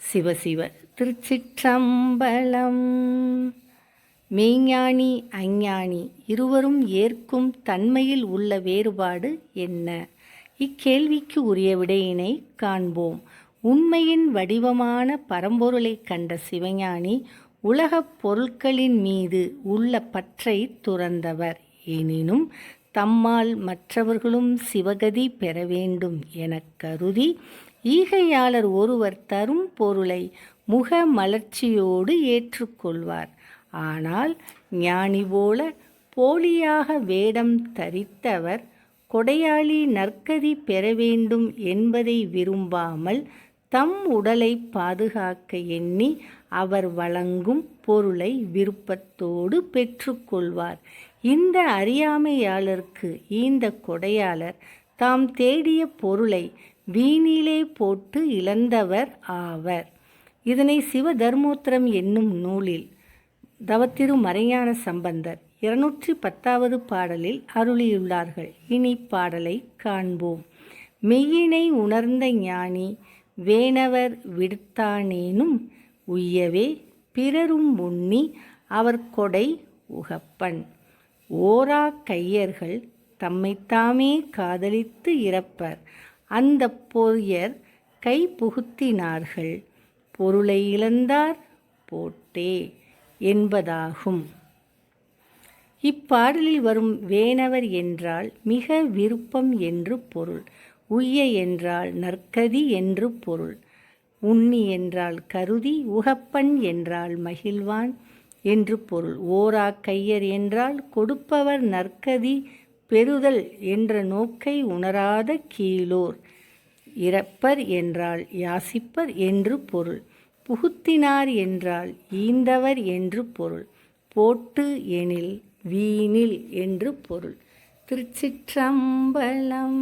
சிவசிவ திருச்சிற்றம்பலம். மெய்ஞானி அஞ்ஞானி இருவரும் ஏற்கும் தன்மையில் உள்ள வேறுபாடு என்ன? இக்கேள்விக்கு உரிய விடையினை காண்போம். உண்மையின் வடிவமான பரம்பொருளை கண்ட சிவஞானி உலகப் பொருட்களின் மீது உள்ள பற்றை துறந்தவர். எனினும் தம்மால் மற்றவர்களும் சிவகதி பெற வேண்டும் எனக் கருதி ஈகையாளர் ஒருவர் தரும் பொருளை முக மலர்ச்சியோடு ஏற்றுக்கொள்வார். ஆனால் ஞானி போல போலியாக வேடம் தரித்தவர் கொடையாளி நற்கதி பெற வேண்டும் என்பதை விரும்பாமல் தம் உடலை பாதுகாக்க எண்ணி அவர் வழங்கும் பொருளை விருப்பத்தோடு பெற்றுக்கொள்வார். இந்த அறியாமையாளருக்கு இந்த கொடையாளர் தாம் தேடிய பொருளை வீணிலே போட்டு இழந்தவர் ஆவர். இதனை சிவதர்மோத்திரம் என்னும் நூலில் தவத்திரு மறைஞான சம்பந்தர் 210வது பாடலில் அருளியுள்ளார்கள். இனி பாடலை காண்போம். மெய்யினை உணர்ந்த ஞானி வேணவர் விடுத்தானேனும் உய்யவே பிறரும் உண்ணி அவர் கொடை உகப்பன். ஓரா கையர்கள் தம்மைத்தாமே காதலித்து இறப்பர். அந்த பொய்யர் கை புகுத்தினார்கள் பொருளை இழந்தார் போட்டே என்பதாகும். இப்பாடலில் வரும் வேணவர் என்றால் மிக விருப்பம் என்று பொருள். உய்ய என்றால் நற்கதி என்று பொருள். உண்ணி என்றால் கருதி, உகப்பன் என்றால் மகிழ்வான் என்று பொருள். ஓரா கையர் என்றால் கொடுப்பவர் நற்கதி பெறுதல் என்ற நோக்கை உணராத கீழோர். இறப்பர் என்றால் யாசிப்பர் என்று பொருள். புகுத்தினார் என்றால் ஈந்தவர் என்று பொருள். போட்டு எனில் வீணில் என்று பொருள். திருச்சிற்றம்பலம்.